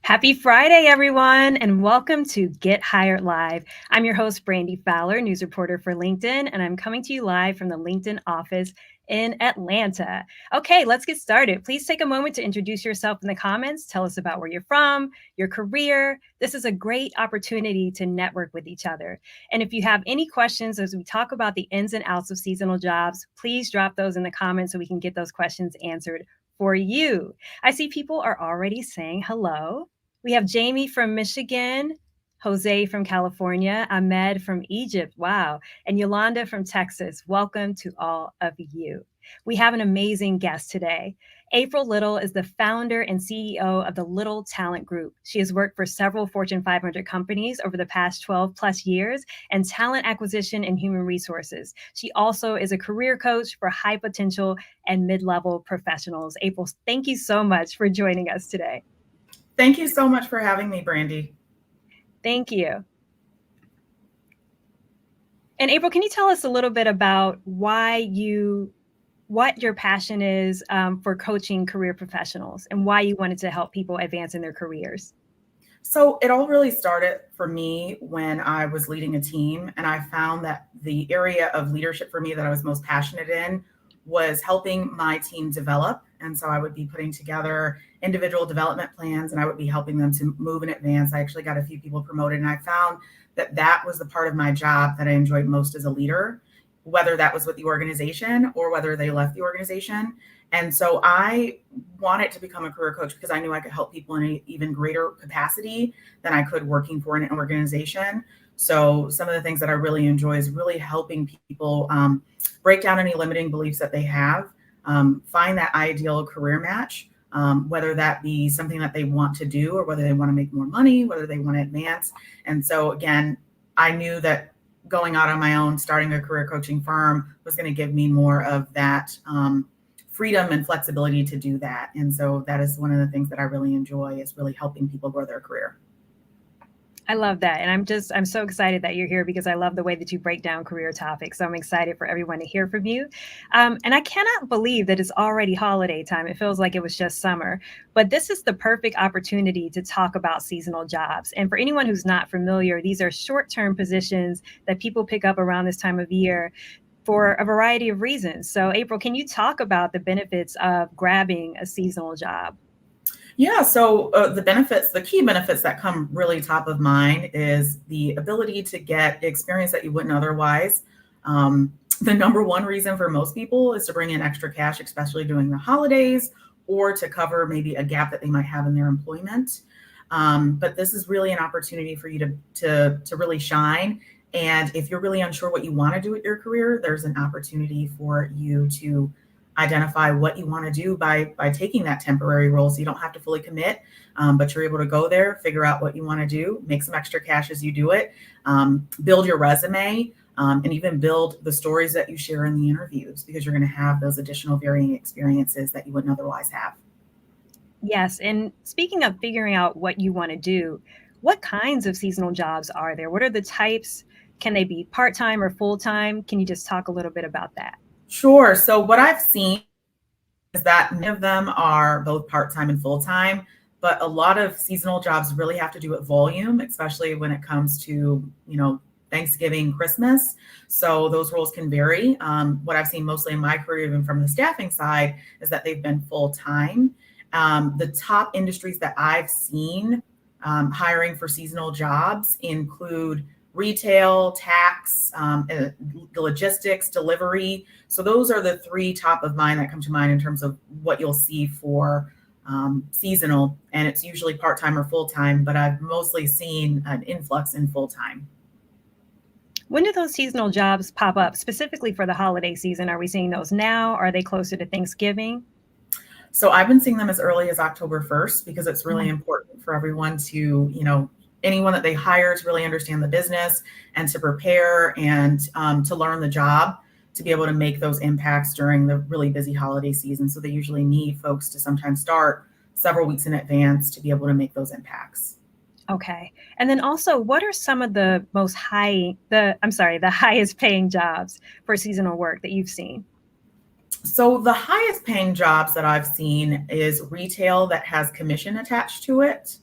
Happy Friday, everyone, and welcome to Get Hired Live. I'm your host, Brandy Fowler, news reporter for LinkedIn, and I'm coming to you live from the LinkedIn office in Atlanta. Okay, let's get started. Please take a moment to introduce yourself in the comments. Tell us about where you're from, your career. This is a great opportunity to network with each other. And if you have any questions as we talk about the ins and outs of seasonal jobs, please drop those in the comments so we can get those questions answered for you. I see people are already saying hello. We have Jamie from Michigan, Jose from California, Ahmed from Egypt, wow, and Yolanda from Texas. Welcome to all of you. We have an amazing guest today. April Little is the founder and CEO of the Little Talent Group. She has worked for several Fortune 500 companies over the past 12 plus years and talent acquisition and human resources. She also is a career coach for high potential and mid-level professionals. April, thank you so much for joining us today. Thank you so much for having me, Brandy. Thank you. And April, can you tell us a little bit about what your passion is for coaching career professionals and why you wanted to help people advance in their careers? So it all really started for me when I was leading a team, and I found that the area of leadership for me that I was most passionate in was helping my team develop. And so I would be putting together individual development plans and I would be helping them to move in advance. I actually got a few people promoted, and I found that that was the part of my job that I enjoyed most as a leader, whether that was with the organization or whether they left the organization. And so I wanted to become a career coach because I knew I could help people in an even greater capacity than I could working for an organization. So some of the things that I really enjoy is really helping people break down any limiting beliefs that they have, find that ideal career match, whether that be something that they want to do or whether they want to make more money, whether they want to advance. And so again, I knew that going out on my own, starting a career coaching firm was going to give me more of that freedom and flexibility to do that. And so that is one of the things that I really enjoy, is really helping people grow their career. I love that. And I'm so excited that you're here because I love the way that you break down career topics. So I'm excited for everyone to hear from you. And I cannot believe that it's already holiday time. It feels like it was just summer, but this is the perfect opportunity to talk about seasonal jobs. And for anyone who's not familiar, these are short-term positions that people pick up around this time of year for a variety of reasons. So April, can you talk about the benefits of grabbing a seasonal job? Yeah, so the key benefits that come really top of mind is the ability to get experience that you wouldn't otherwise. The number one reason for most people is to bring in extra cash, especially during the holidays, or to cover maybe a gap that they might have in their employment. But this is really an opportunity for you to really shine. And if you're really unsure what you want to do with your career, there's an opportunity for you to identify what you want to do by taking that temporary role, so you don't have to fully commit, but you're able to go there, figure out what you want to do, make some extra cash as you do it, build your resume, and even build the stories that you share in the interviews, because you're going to have those additional varying experiences that you wouldn't otherwise have. Yes. And speaking of figuring out what you want to do, what kinds of seasonal jobs are there? What are the types? Can they be part-time or full-time? Can you just talk a little bit about that? Sure. So what I've seen is that many of them are both part-time and full-time, but a lot of seasonal jobs really have to do with volume, especially when it comes to, Thanksgiving, Christmas. So those roles can vary. What I've seen mostly in my career, even from the staffing side, is that they've been full-time. The top industries that I've seen hiring for seasonal jobs include retail, tax, logistics, delivery. So those are the three top of mind that come to mind in terms of what you'll see for seasonal. And it's usually part-time or full-time, but I've mostly seen an influx in full-time. When do those seasonal jobs pop up specifically for the holiday season? Are we seeing those now? Are they closer to Thanksgiving? So I've been seeing them as early as October 1st, because it's really Mhm. important for everyone to, anyone that they hire to really understand the business and to prepare and to learn the job to be able to make those impacts during the really busy holiday season. So they usually need folks to sometimes start several weeks in advance to be able to make those impacts. Okay. And then also, what are some of the highest paying jobs for seasonal work that you've seen? So the highest paying jobs that I've seen is retail that has commission attached to it.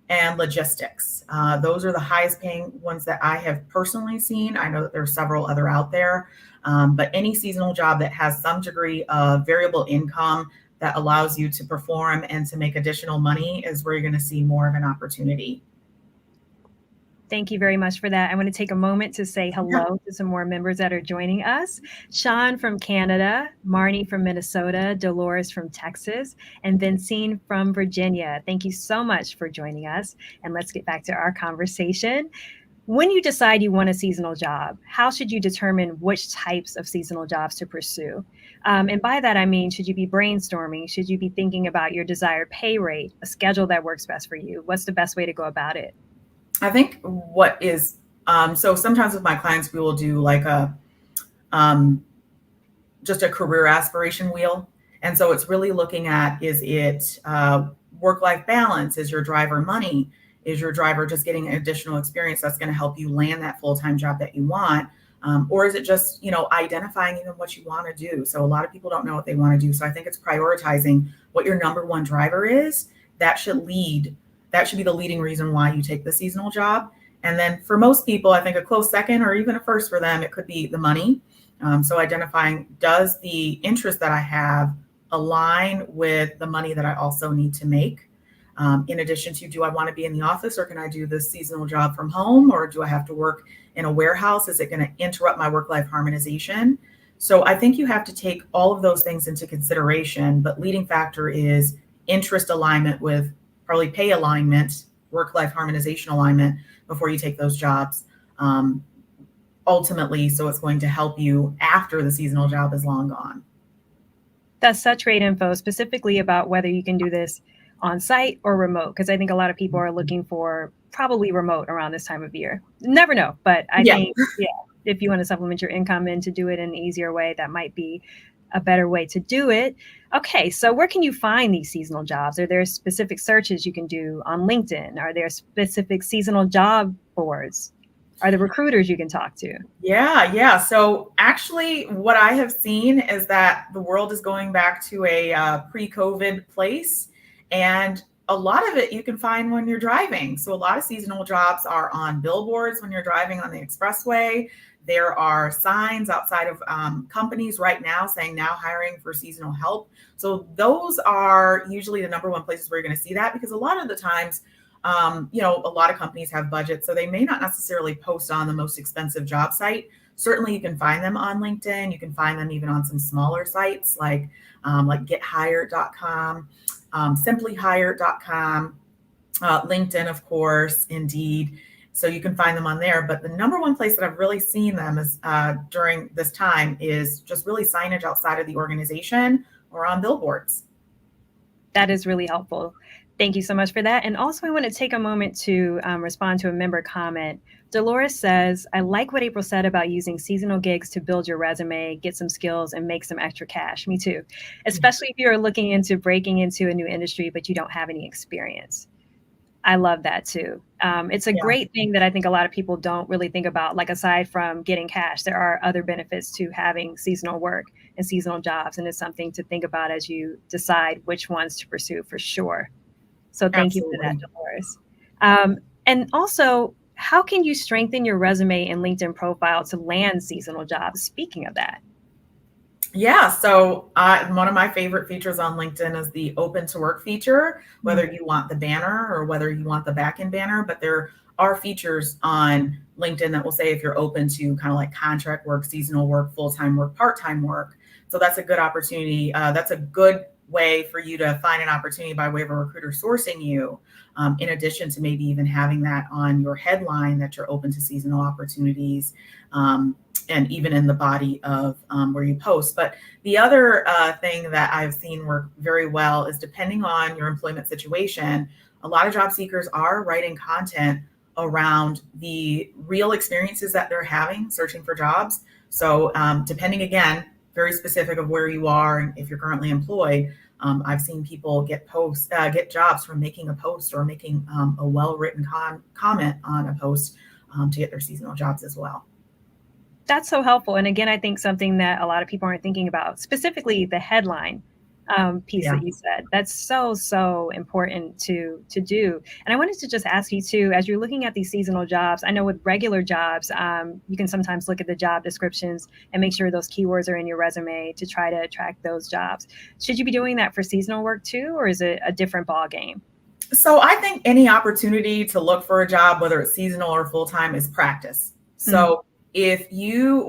and logistics. Those are the highest paying ones that I have personally seen. I know that there are several other out there, but any seasonal job that has some degree of variable income that allows you to perform and to make additional money is where you're going to see more of an opportunity. Thank you very much for that. I want to take a moment to say Yeah. hello to some more members that are joining us. Sean from Canada, Marnie from Minnesota, Dolores from Texas, and Vincine from Virginia. Thank you so much for joining us. And let's get back to our conversation. When you decide you want a seasonal job, how should you determine which types of seasonal jobs to pursue? And by that, I mean, should you be brainstorming? Should you be thinking about your desired pay rate, a schedule that works best for you? What's the best way to go about it? I think what is, so sometimes with my clients, we will do like um, just a career aspiration wheel. And so it's really looking at, is it work-life balance? Is your driver money? Is your driver just getting additional experience that's going to help you land that full-time job that you want? Or is it just, identifying even what you want to do? So a lot of people don't know what they want to do. So I think it's prioritizing what your number one driver is. That should lead, that should be the leading reason why you take the seasonal job. And then for most people, I think a close second or even a first for them, it could be the money. So identifying, does the interest that I have align with the money that I also need to make? In addition to, do I want to be in the office, or can I do this seasonal job from home, or do I have to work in a warehouse? Is it going to interrupt my work-life harmonization? So I think you have to take all of those things into consideration, but leading factor is interest alignment with probably pay alignment, work-life harmonization alignment before you take those jobs. Ultimately, so it's going to help you after the seasonal job is long gone. That's such great info, specifically about whether you can do this on site or remote, because I think a lot of people are looking for probably remote around this time of year. Never know, but I Yeah. think, yeah, if you want to supplement your income and to do it in an easier way, that might be a better way to do it. Okay, so where can you find these seasonal jobs? Are there specific searches you can do on LinkedIn? Are there specific seasonal job boards? Are there recruiters you can talk to? Yeah. So actually, what I have seen is that the world is going back to a pre-COVID place, and a lot of it you can find when you're driving. So a lot of seasonal jobs are on billboards when you're driving on the expressway. There are signs outside of companies right now saying now hiring for seasonal help. So those are usually the number one places where you're going to see that, because a lot of the times, a lot of companies have budgets, so they may not necessarily post on the most expensive job site. Certainly, you can find them on LinkedIn. You can find them even on some smaller sites like GetHired.com, SimplyHired.com, LinkedIn, of course, Indeed. So you can find them on there. But the number one place that I've really seen them is during this time is just really signage outside of the organization or on billboards. That is really helpful. Thank you so much for that. And also, I want to take a moment to respond to a member comment. Dolores says, I like what April said about using seasonal gigs to build your resume, get some skills, and make some extra cash. Me too, especially if you're looking into breaking into a new industry, but you don't have any experience. I love that too. It's a Yeah, great thing that I think a lot of people don't really think about. Like, aside from getting cash, there are other benefits to having seasonal work and seasonal jobs. And it's something to think about as you decide which ones to pursue for sure. So thank you for that, absolutely. Dolores. And also, how can you strengthen your resume and LinkedIn profile to land seasonal jobs? Speaking of that. Yeah, so one of my favorite features on LinkedIn is the open to work feature, whether Mhm. you want the banner or whether you want the back end banner. But there are features on LinkedIn that will say if you're open to kind of like contract work, seasonal work, full time work, part time work. So that's a good opportunity. That's a good way for you to find an opportunity by way of a recruiter sourcing you, in addition to maybe even having that on your headline that you're open to seasonal opportunities. And even in the body of where you post. But the other thing that I've seen work very well is, depending on your employment situation, a lot of job seekers are writing content around the real experiences that they're having searching for jobs. So depending, again, very specific of where you are and if you're currently employed, I've seen people get jobs from making a post or making a well-written comment on a post to get their seasonal jobs as well. That's so helpful. And again, I think something that a lot of people aren't thinking about, specifically the headline. piece Yeah. that you said. That's so important to do. And I wanted to just ask you too, as you're looking at these seasonal jobs, I know with regular jobs, you can sometimes look at the job descriptions and make sure those keywords are in your resume to try to attract those jobs. Should you be doing that for seasonal work too, or is it a different ball game? So I think any opportunity to look for a job, whether it's seasonal or full-time, is practice. Mm, So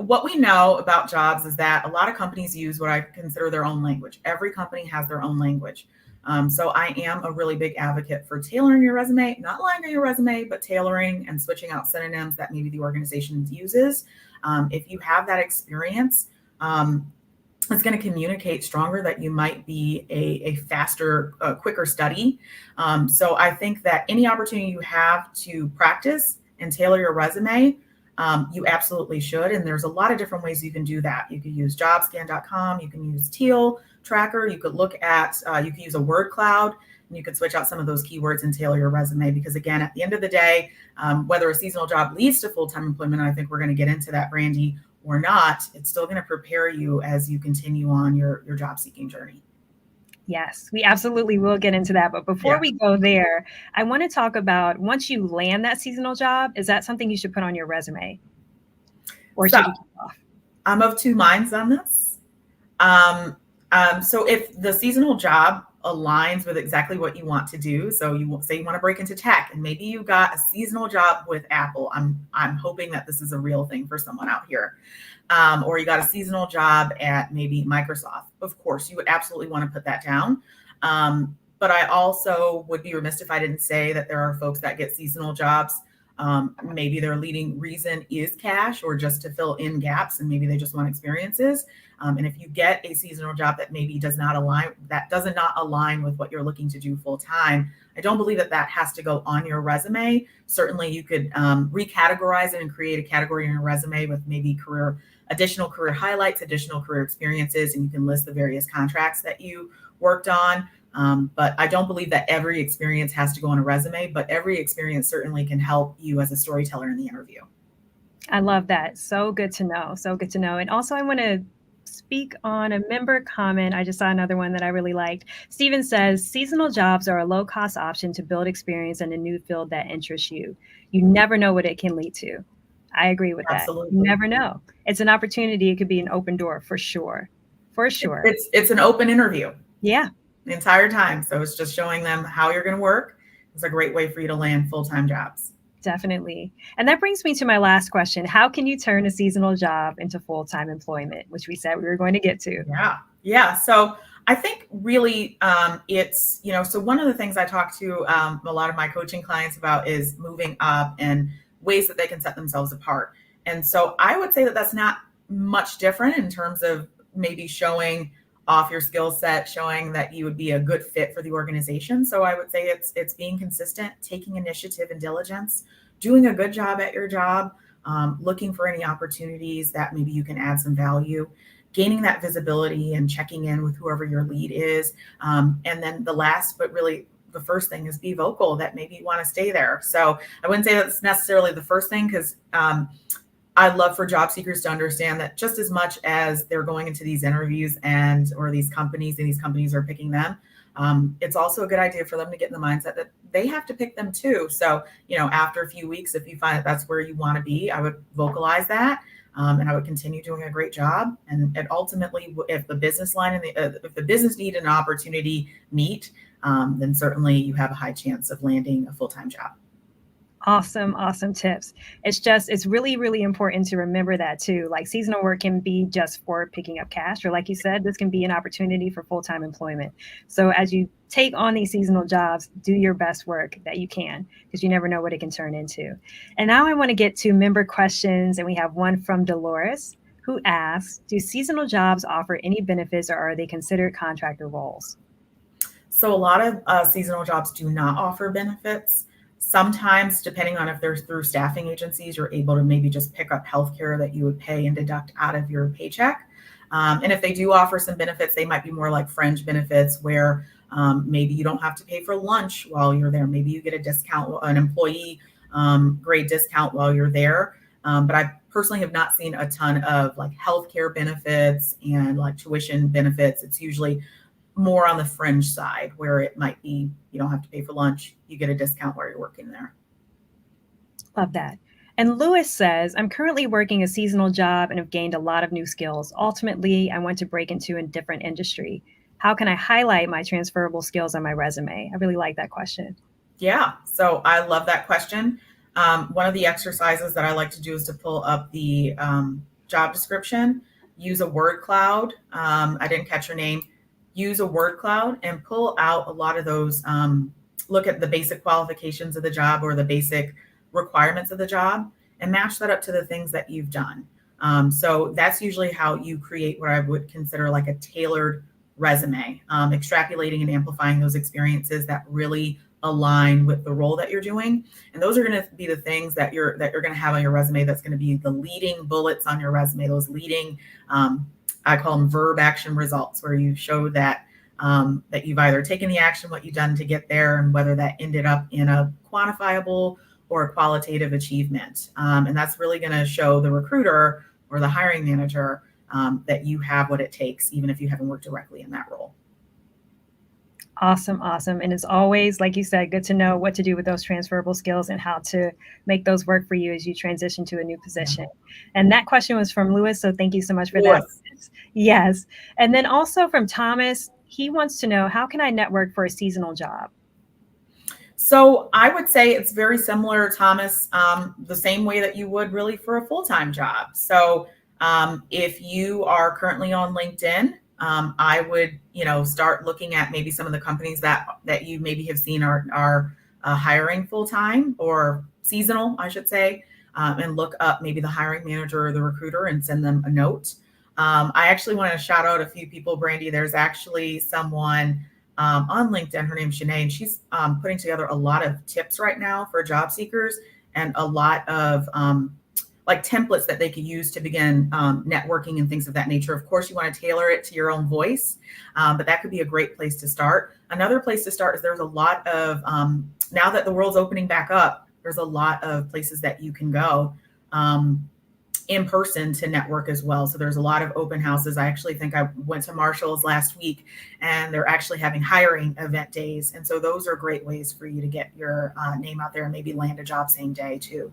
what we know about jobs is that a lot of companies use what I consider their own language. Every company has their own language. So I am a really big advocate for tailoring your resume, not lying on your resume, but tailoring and switching out synonyms that maybe the organization uses. If you have that experience, it's going to communicate stronger that you might be a faster, quicker study. So I think that any opportunity you have to practice and tailor your resume, you absolutely should. And there's a lot of different ways you can do that. You could use jobscan.com, you can use Teal Tracker, you could look at, you could use a word cloud, and you could switch out some of those keywords and tailor your resume. Because again, at the end of the day, whether a seasonal job leads to full-time employment, and I think we're going to get into that, Brandy, or not, it's still going to prepare you as you continue on your job seeking journey. yes, we absolutely will get into that. But before Yeah. we go there, I want to talk about once you land that seasonal job, is that something you should put on your resume or So should you keep off? I'm of two minds on this. So if the seasonal job aligns with exactly what you want to do, so you say you want to break into tech, and maybe you got a seasonal job with Apple. I'm hoping that this is a real thing for someone out here. Or you got a seasonal job at maybe Microsoft. Of course, you would absolutely want to put that down. But I also would be remiss if I didn't say that there are folks that get seasonal jobs. Maybe their leading reason is cash or just to fill in gaps, and maybe they just want experiences. And if you get a seasonal job that maybe does not align with what you're looking to do full time, I don't believe that that has to go on your resume. Certainly, you could recategorize it and create a category in your resume with maybe additional career highlights, additional career experiences, and you can list the various contracts that you worked on. But I don't believe that every experience has to go on a resume, but every experience certainly can help you as a storyteller in the interview. I love that. So good to know. So good to know. And also, I want to speak on a member comment. I just saw another one that I really liked. Steven says seasonal jobs are a low cost option to build experience in a new field that interests you. You never know what it can lead to. I agree with that. You Absolutely. never know. It's an opportunity. It could be an open door for sure. For sure. It's an open interview Yeah. the entire time. So it's just showing them how you're going to work. It's a great way for you to land full-time jobs. Definitely. And that brings me to my last question. How can you turn a seasonal job into full-time employment, which we said we were going to get to? Yeah. So I think really it's, so one of the things I talk to a lot of my coaching clients about is moving up and ways that they can set themselves apart. And so I would say that that's not much different in terms of maybe showing off your skill set, showing that you would be a good fit for the organization. So I would say it's being consistent, taking initiative and diligence, doing a good job at your job, looking for any opportunities that maybe you can add some value, gaining that visibility and checking in with whoever your lead is. And then the last, but really the first thing is be vocal that maybe you want to stay there. So I wouldn't say that's necessarily the first thing because I'd love for job seekers to understand that just as much as they're going into these interviews or these companies are picking them, it's also a good idea for them to get in the mindset that they have to pick them too. So, after a few weeks, if you find that that's where you want to be, I would vocalize that. And I would continue doing a great job. And ultimately, if the business line and if the business need and opportunity meet, then certainly you have a high chance of landing a full-time job. Awesome tips. It's really, really important to remember that too. Like seasonal work can be just for picking up cash, or like you said, this can be an opportunity for full-time employment. So as you take on these seasonal jobs, do your best work that you can, because you never know what it can turn into. And now I want to get to member questions, and we have one from Dolores who asks, do seasonal jobs offer any benefits or are they considered contractor roles? So a lot of seasonal jobs do not offer benefits. Sometimes, depending on if they're through staffing agencies, you're able to maybe just pick up healthcare that you would pay and deduct out of your paycheck. And if they do offer some benefits, they might be more like fringe benefits where maybe you don't have to pay for lunch while you're there. Maybe you get a discount, an employee grade discount while you're there. But I personally have not seen a ton of like healthcare benefits and like tuition benefits. It's usually more on the fringe side where it might be you don't have to pay for lunch, you get a discount while you're working there. Love that. And Lewis says, I'm currently working a seasonal job and have gained a lot of new skills. Ultimately, I want to break into a different industry. How can I highlight my transferable skills on my resume? I really like that question. Yeah, so I love that question. One of the exercises that I like to do is to pull up the job description, use a word cloud. I didn't catch your name. Use a word cloud and pull out a lot of those. Look at the basic qualifications of the job or the basic requirements of the job and match that up to the things that you've done. So that's usually how you create what I would consider like a tailored resume, extrapolating and amplifying those experiences that really align with the role that you're doing. And those are going to be the things that you're going to have on your resume. That's going to be the leading bullets on your resume, those leading, I call them verb action results, where you show that that you've either taken the action, what you've done to get there, and whether that ended up in a quantifiable or a qualitative achievement. And that's really going to show the recruiter or the hiring manager that you have what it takes, even if you haven't worked directly in that role. Awesome, awesome. And it's always, like you said, good to know what to do with those transferable skills and how to make those work for you as you transition to a new position. And that question was from Lewis, so thank you so much for that. Yes. And then also from Thomas, he wants to know, how can I network for a seasonal job? So I would say it's very similar, Thomas, the same way that you would really for a full-time job. So if you are currently on LinkedIn, I would, start looking at maybe some of the companies that you maybe have seen are hiring full-time or seasonal, I should say, and look up maybe the hiring manager or the recruiter and send them a note. I actually want to shout out a few people, Brandy. There's actually someone on LinkedIn. Her name's Shanae, and she's putting together a lot of tips right now for job seekers and a lot of like templates that they could use to begin networking and things of that nature. Of course, you want to tailor it to your own voice, but that could be a great place to start. Another place to start is there's a lot of, now that the world's opening back up, there's a lot of places that you can go in person to network as well. So there's a lot of open houses. I actually think I went to Marshall's last week and they're actually having hiring event days. And so those are great ways for you to get your name out there and maybe land a job same day too.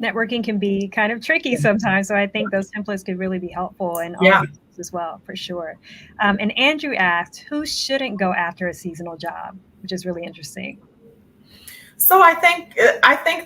Networking can be kind of tricky sometimes. So I think those templates could really be helpful and all as well, for sure. And Andrew asked, who shouldn't go after a seasonal job, which is really interesting. So I think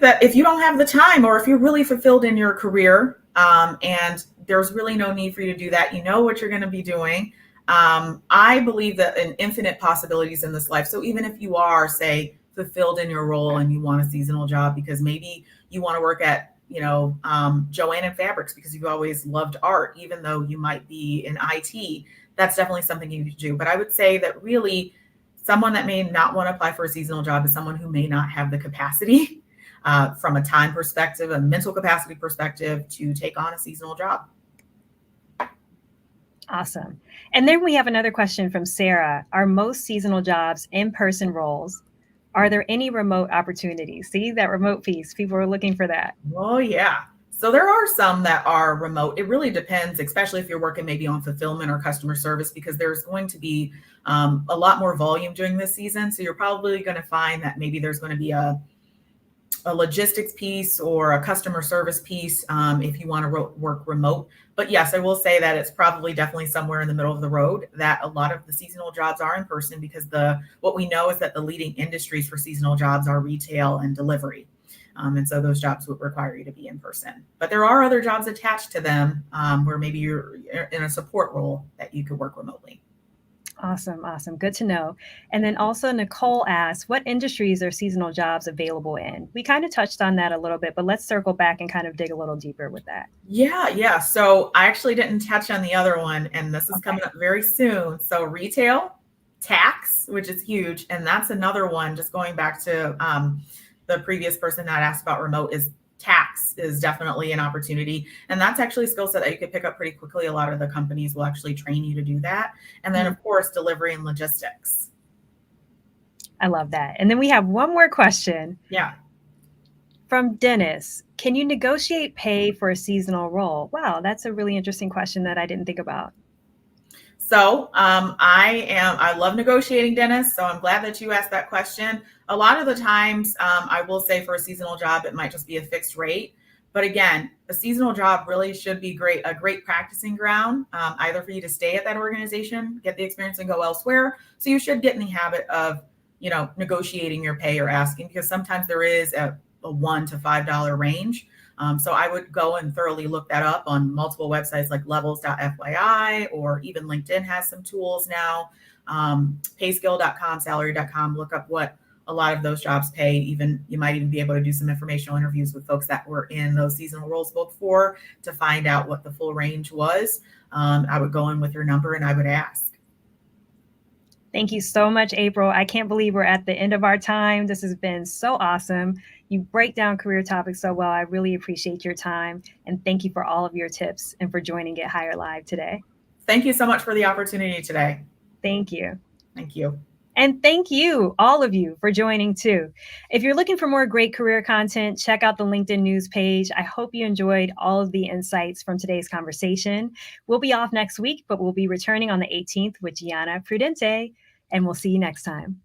that if you don't have the time or if you're really fulfilled in your career and there's really no need for you to do that, you know what you're going to be doing. I believe that an infinite possibilities in this life. So even if you are, say, fulfilled in your role and you want a seasonal job because maybe you want to work at, Joann and Fabrics because you've always loved art, even though you might be in IT, that's definitely something you need to do. But I would say that really someone that may not want to apply for a seasonal job is someone who may not have the capacity from a time perspective, a mental capacity perspective to take on a seasonal job. Awesome. And then we have another question from Sarah. Are most seasonal jobs in-person roles? Are there any remote opportunities? See that remote piece, people are looking for that. Oh yeah. So there are some that are remote. It really depends, especially if you're working maybe on fulfillment or customer service, because there's going to be a lot more volume during this season. So you're probably going to find that maybe there's going to be a logistics piece or a customer service piece if you want to work remote. But yes, I will say that it's probably definitely somewhere in the middle of the road that a lot of the seasonal jobs are in person because what we know is that the leading industries for seasonal jobs are retail and delivery. And so those jobs would require you to be in person. But there are other jobs attached to them where maybe you're in a support role that you could work remotely. Awesome. Awesome. Good to know. And then also Nicole asked, what industries are seasonal jobs available in? We kind of touched on that a little bit, but let's circle back and kind of dig a little deeper with that. Yeah. So I actually didn't touch on the other one, and this is coming up very soon. So retail, tax, which is huge. And that's another one, just going back to the previous person that asked about remote, is tax is definitely an opportunity. And that's actually a skill set that you could pick up pretty quickly. A lot of the companies will actually train you to do that. And then, of course, delivery and logistics. I love that. And then we have one more question. Yeah. From Dennis. Can you negotiate pay for a seasonal role? Wow, that's a really interesting question that I didn't think about. I love negotiating, Dennis. So I'm glad that you asked that question. A lot of the times, I will say for a seasonal job, it might just be a fixed rate. But again, a seasonal job really should be a great practicing ground, either for you to stay at that organization, get the experience, and go elsewhere. So you should get in the habit of, negotiating your pay or asking, because sometimes there is a $1 to $5 range. So I would go and thoroughly look that up on multiple websites like levels.fyi, or even LinkedIn has some tools now. Payscale.com, salary.com, look up what a lot of those jobs pay. Even you might even be able to do some informational interviews with folks that were in those seasonal roles before to find out what the full range was. I would go in with your number and I would ask. Thank you so much, April. I can't believe we're at the end of our time. This has been so awesome. You break down career topics so well. I really appreciate your time. And thank you for all of your tips and for joining Get Higher Live today. Thank you so much for the opportunity today. Thank you. Thank you. And thank you, all of you, for joining too. If you're looking for more great career content, check out the LinkedIn news page. I hope you enjoyed all of the insights from today's conversation. We'll be off next week, but we'll be returning on the 18th with Gianna Prudente, and we'll see you next time.